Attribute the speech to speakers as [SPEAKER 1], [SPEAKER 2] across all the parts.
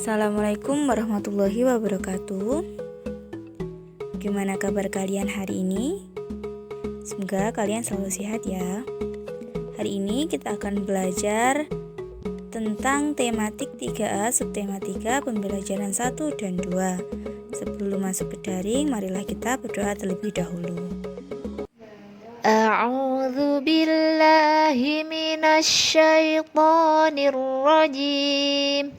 [SPEAKER 1] Assalamualaikum warahmatullahi wabarakatuh. Gimana kabar kalian hari ini? Semoga kalian selalu sehat ya. Hari ini kita akan belajar tentang tematik 3A subtematika pembelajaran 1 dan 2. Sebelum masuk ke daring, marilah kita berdoa terlebih dahulu.
[SPEAKER 2] A'udzu billahi minasyaitonir rajim.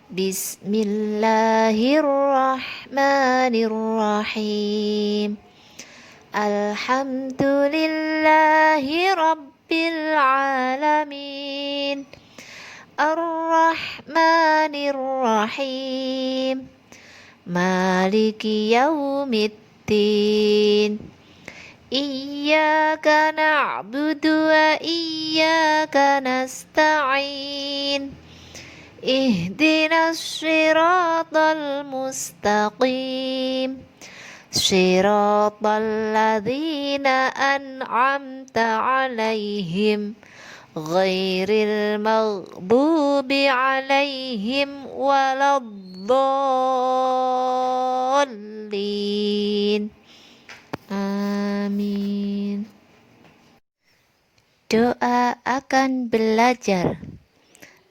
[SPEAKER 2] Bismillahirrahmanirrahim. Alhamdulillahi rabbil alamin. Ar-Rahmanir-Rahim. Maliki yaumiddin. Iyyaka na'budu wa iyyaka nasta'in. Ihdinas siratal mustaqim. Siratal ladzina an'amta 'alaihim ghairil maghdubi 'alaihim waladdallin. Amin. Doa akan belajar.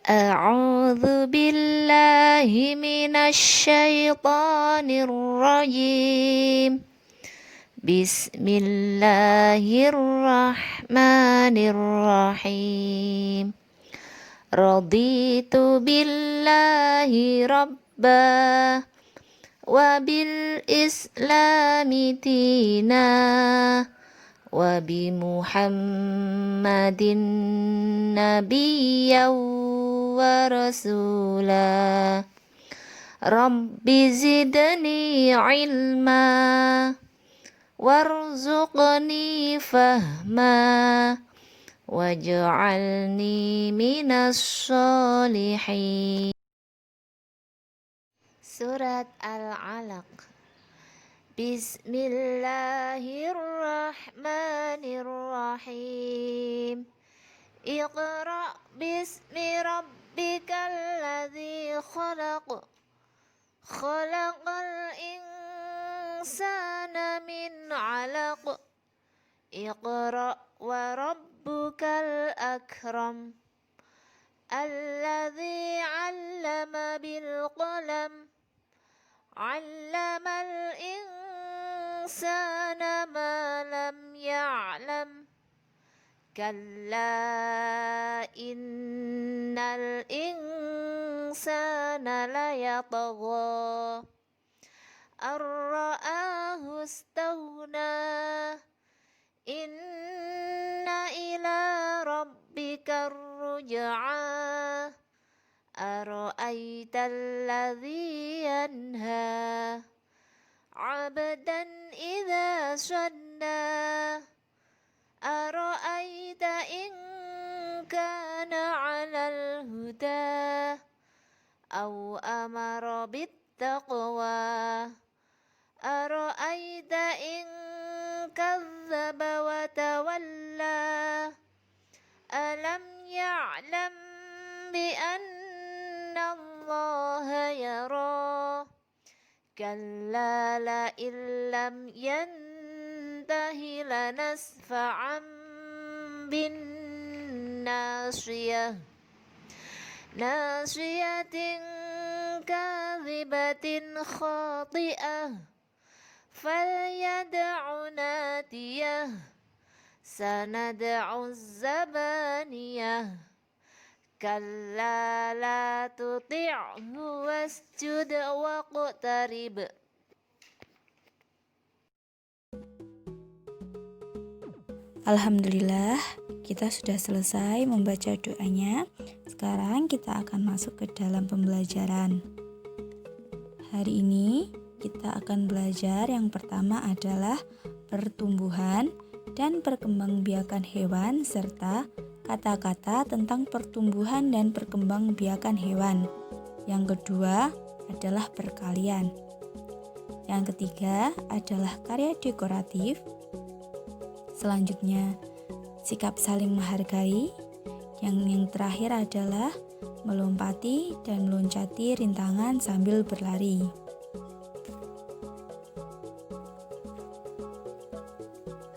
[SPEAKER 2] A'udzu billahi minasyaitonir rajim. Bismillahirrahmanirrahim. Raditu billahi rabba wa bil islami dina wa bi Muhammadin nabiyyan wa rasula. Rabbi zidni ilma warzuqni fahma waj'alni minas sholihin. Surat Al-Alaq. Bismillahirrahmanirrahim. Iqra' bismi rabbikal ladzi khalaq. Khalaqal insana min 'alaq. Iqra' wa rabbukal akram. Alladzi 'allama bil qalam. 'Allamal insana ma lam ya'lam. Kalla innal insana layatagha ar-ra'ahu istaghna. Inna ila rabbika ar-ruj'a. Ara'aital ladzi yanha 'abdan idza shadda. Ara'aita in kana 'alal huda aw amara bittaqwa. Ara'aita in kadzdzaba wa tawalla. Alam ya'lam bi anna Allaha yara. Kalla la illam yantahi lanasfa'an bin nasiyah. Nasiyatin kadhibatin khati'ah. Falyad'u nadiyah. Sanad'u zabaniyah. Kalla la tuti'hu wasjud waqtarib.
[SPEAKER 1] Alhamdulillah, kita sudah selesai membaca doanya. Sekarang kita akan masuk ke dalam pembelajaran. Hari ini kita akan belajar yang pertama adalah pertumbuhan dan perkembangbiakan hewan serta kata-kata tentang pertumbuhan dan perkembangbiakan hewan. Yang kedua adalah perkalian. Yang ketiga adalah karya dekoratif. Selanjutnya sikap saling menghargai. Yang terakhir adalah melompati dan meloncati rintangan sambil berlari.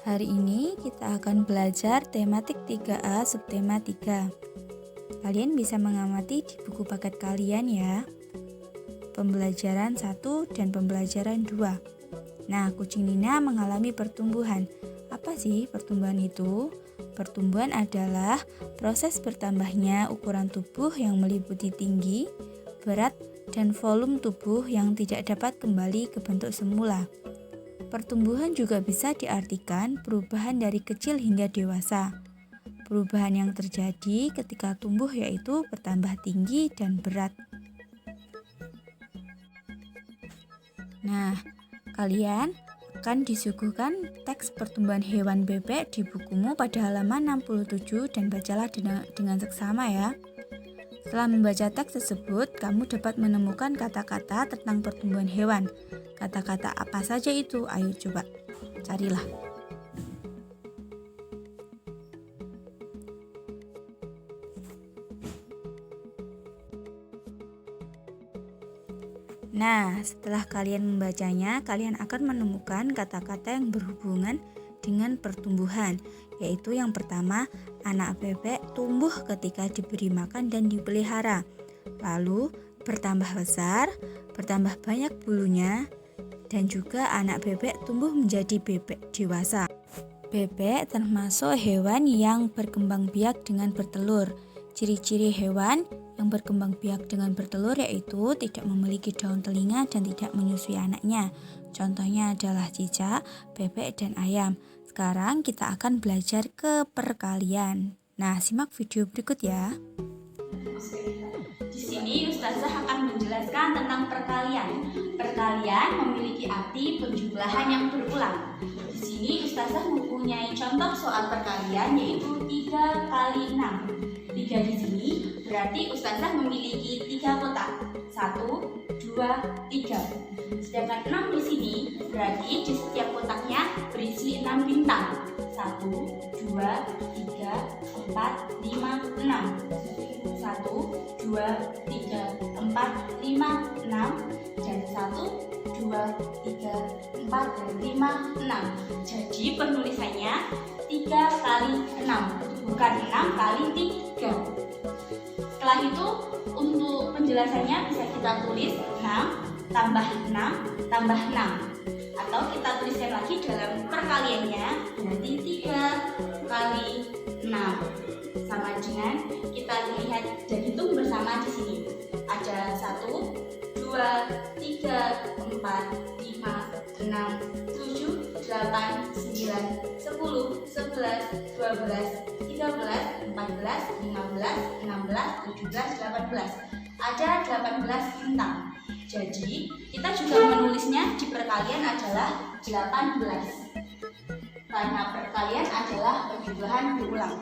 [SPEAKER 1] Hari ini kita akan belajar tematik 3A subtema 3. Kalian bisa mengamati di buku paket kalian ya. Pembelajaran 1 dan pembelajaran 2. Nah, kucing Nina mengalami pertumbuhan. Apa sih pertumbuhan itu? Pertumbuhan adalah proses bertambahnya ukuran tubuh yang meliputi tinggi, berat, dan volume tubuh yang tidak dapat kembali ke bentuk semula. Pertumbuhan juga bisa diartikan perubahan dari kecil hingga dewasa. Perubahan yang terjadi ketika tumbuh yaitu bertambah tinggi dan berat. Nah, kalian akan disuguhkan teks pertumbuhan hewan bebek di bukumu pada halaman 67 dan bacalah dengan seksama ya. Setelah membaca teks tersebut, kamu dapat menemukan kata-kata tentang pertumbuhan hewan. Kata-kata apa saja itu? Ayo coba carilah. Nah, setelah kalian membacanya, kalian akan menemukan kata-kata yang berhubungan dengan pertumbuhan, yaitu yang pertama, anak bebek tumbuh ketika diberi makan dan dipelihara. Lalu, bertambah besar, bertambah banyak bulunya, dan juga anak bebek tumbuh menjadi bebek dewasa. Bebek termasuk hewan yang berkembang biak dengan bertelur. Ciri-ciri hewan yang berkembang biak dengan bertelur yaitu tidak memiliki daun telinga dan tidak menyusui anaknya. Contohnya adalah cicak, bebek, dan ayam. Sekarang kita akan belajar keperkalian. Nah, simak video berikut ya.
[SPEAKER 3] Di sini Ustazah akan menjelaskan tentang perkalian. Perkalian memiliki arti penjumlahan yang berulang. Di sini Ustazah mempunyai contoh soal perkalian yaitu 3 kali 6. 3 di sini berarti Ustazah memiliki 3 kotak. 1, 2, 3. Sedangkan 6 di sini berarti di setiap kotaknya berisi 6 bintang. 1, 2, 3, 4, 5, 6. 1, 2, 3, 4, 5, 6. Dan 1, 2, 3, 4, dan 5, 6. Jadi penulisannya 3 kali 6, bukan 6 kali 3. Setelah itu untuk penjelasannya bisa kita tulis 6 tambah 6 tambah 6. Atau kita tuliskan lagi dalam perkaliannya berarti 3 kali 6. Sama dengan kita lihat dan hitung bersama di sini. Ada 1, 2, 3, 4, 5, 6, 7, 8, 9, 10, 11, 12, 13, 14, 15, 16, 17, 18. Ada 18 bintang. Jadi, kita juga menulisnya di perkalian adalah 18. Karena perkalian adalah penjumlahan berulang.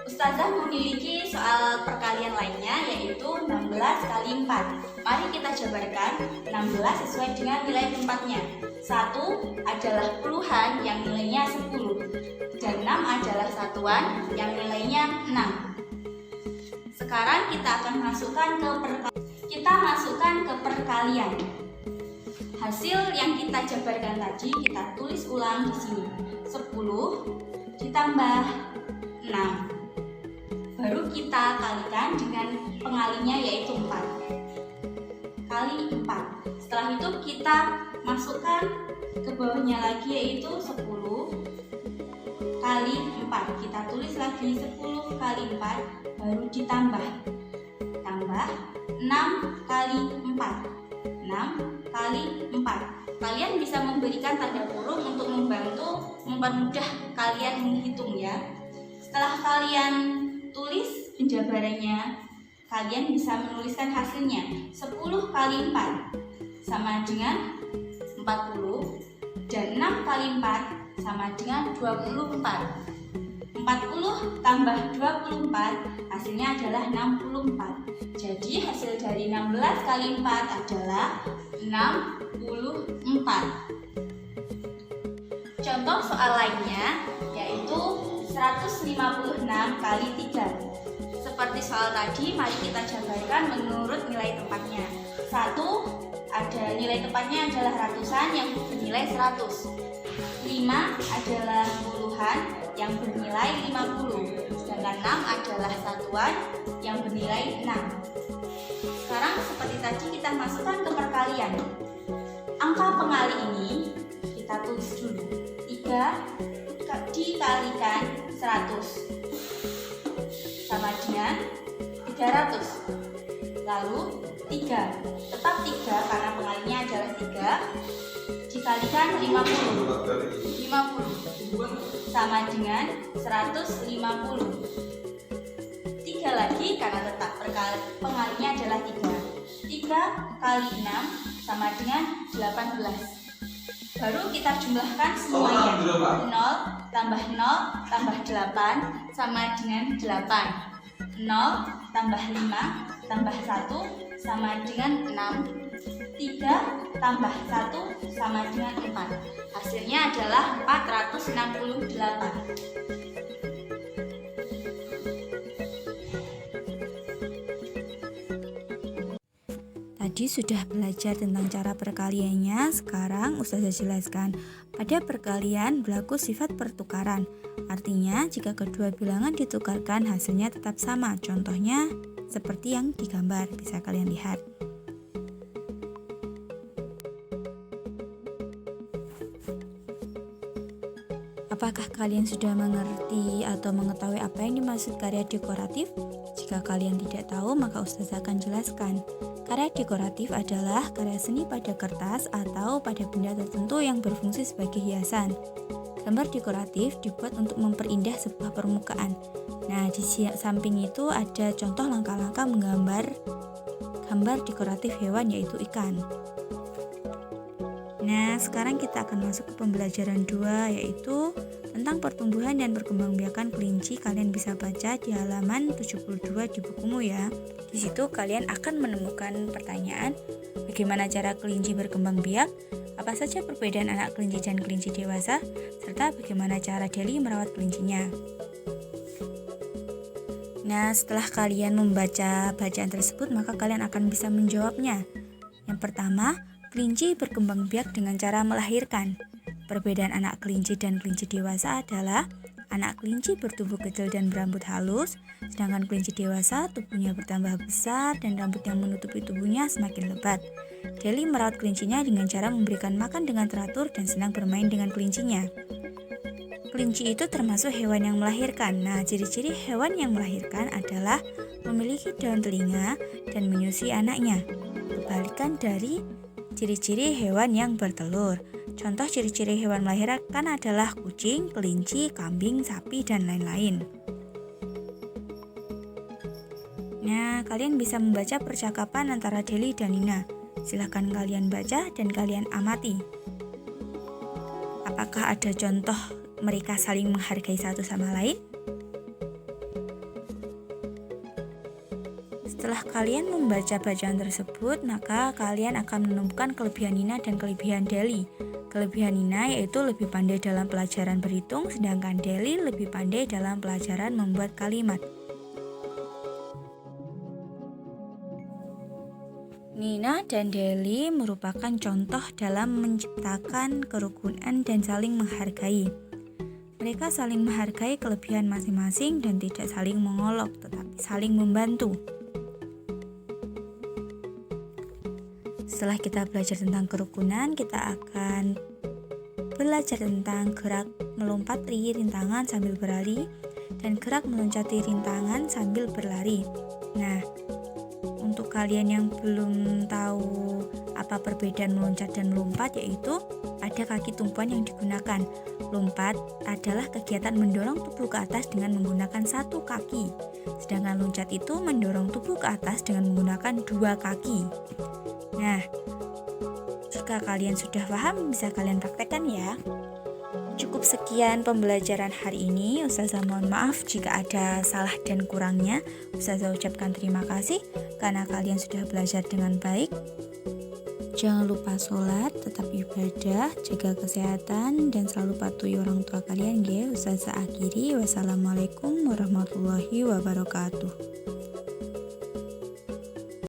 [SPEAKER 3] Ustazah memiliki soal perkalian lainnya yaitu 16 kali 4. Mari kita jabarkan 16 sesuai dengan nilai tempatnya. 1 adalah puluhan yang nilainya 10. Dan 6 adalah satuan yang nilainya 6. Sekarang kita akan masukkan ke perkalian. Hasil yang kita jabarkan tadi kita tulis ulang di sini. 10 ditambah 6. Baru kita kalikan dengan pengalinya yaitu 4. Kali 4. Setelah itu kita masukkan ke bawahnya lagi yaitu 10 kali 4. Kita tulis lagi 10 kali 4 baru ditambah. Tambah 6 kali 4. 6 kali 4. Kalian bisa memberikan tanda kurung untuk membantu mempermudah kalian menghitung ya. Setelah kalian tulis penjabarannya, kalian bisa menuliskan hasilnya. 10 kali 4 sama dengan 40 dan 6 kali 4 sama dengan 24. 40 tambah 24 hasilnya adalah 64. Jadi hasil dari 16 kali 4 adalah 64. Contoh soal lainnya yaitu 156 kali 3. Seperti soal tadi, mari kita jabarkan menurut nilai tepatnya. 1 ada nilai tepatnya adalah ratusan yang bernilai 100. 5 adalah puluhan yang bernilai 50. Sedangkan 6 adalah satuan yang bernilai 6. Sekarang seperti tadi kita masukkan ke perkalian. Angka pengali ini kita tulis dulu. 3 dikalikan 100 sama dengan 300. Lalu 3, tetap 3 karena pengalinya adalah 3, dikalikan 50 sama dengan 150. 3 lagi karena tetap pengalinya adalah 3. 3 kali 6 sama dengan 18. Baru kita jumlahkan semuanya. 0 tambah 0 tambah 8 sama dengan 8. 0 tambah 5 tambah 1 sama dengan 6. 3 tambah 1 sama dengan 4. Hasilnya adalah 468.
[SPEAKER 1] Tadi sudah belajar tentang cara perkaliannya, sekarang Ustazah jelaskan. Pada perkalian berlaku sifat pertukaran. Artinya, jika kedua bilangan ditukarkan hasilnya tetap sama. Contohnya seperti yang digambar, bisa kalian lihat. Apakah kalian sudah mengerti atau mengetahui apa yang dimaksud karya dekoratif? Jika kalian tidak tahu, maka Ustazah akan jelaskan. Karya dekoratif adalah karya seni pada kertas atau pada benda tertentu yang berfungsi sebagai hiasan. Gambar dekoratif dibuat untuk memperindah sebuah permukaan. Nah, di samping itu ada contoh langkah-langkah menggambar gambar dekoratif hewan, yaitu ikan. Nah, sekarang kita akan masuk ke pembelajaran 2, yaitu tentang pertumbuhan dan perkembangbiakan kelinci. Kalian bisa baca di halaman 72 di bukumu ya. Di situ kalian akan menemukan pertanyaan, bagaimana cara kelinci berkembang biak, apa saja perbedaan anak kelinci dan kelinci dewasa, serta bagaimana cara Deli merawat kelincinya. Nah, setelah kalian membaca bacaan tersebut, maka kalian akan bisa menjawabnya. Yang pertama, kelinci berkembang biak dengan cara melahirkan. Perbedaan anak kelinci dan kelinci dewasa adalah anak kelinci bertubuh kecil dan berambut halus, sedangkan kelinci dewasa tubuhnya bertambah besar dan rambut yang menutupi tubuhnya semakin lebat. Deli merawat kelincinya dengan cara memberikan makan dengan teratur dan senang bermain dengan kelincinya. Kelinci itu termasuk hewan yang melahirkan. Nah, ciri-ciri hewan yang melahirkan adalah memiliki daun telinga dan menyusui anaknya. Kebalikan dari ciri-ciri hewan yang bertelur. Contoh ciri-ciri hewan melahirkan adalah kucing, kelinci, kambing, sapi, dan lain-lain. Nah, kalian bisa membaca percakapan antara Deli dan Nina. Silahkan kalian baca dan kalian amati. Apakah ada contoh mereka saling menghargai satu sama lain? Setelah kalian membaca bacaan tersebut, maka kalian akan menemukan kelebihan Nina dan kelebihan Deli. Kelebihan Nina yaitu lebih pandai dalam pelajaran berhitung, sedangkan Deli lebih pandai dalam pelajaran membuat kalimat. Nina dan Deli merupakan contoh dalam menciptakan kerukunan dan saling menghargai. Mereka saling menghargai kelebihan masing-masing dan tidak saling mengolok, tetapi saling membantu. Setelah kita belajar tentang kerukunan, kita akan belajar tentang gerak melompati rintangan sambil berlari dan gerak meloncati rintangan sambil berlari. Nah, untuk kalian yang belum tahu apa perbedaan meloncat dan melompat, yaitu ada kaki tumpuan yang digunakan. Lompat adalah kegiatan mendorong tubuh ke atas dengan menggunakan satu kaki, sedangkan loncat itu mendorong tubuh ke atas dengan menggunakan dua kaki. Nah, jika kalian sudah paham, bisa kalian praktekkan ya. Cukup sekian pembelajaran hari ini. Ustazah mohon maaf jika ada salah dan kurangnya. Ustazah ucapkan terima kasih karena kalian sudah belajar dengan baik. Jangan lupa sholat, tetap ibadah, jaga kesehatan, dan selalu patuhi orang tua kalian ya. Ustazah akhiri, wassalamualaikum warahmatullahi wabarakatuh.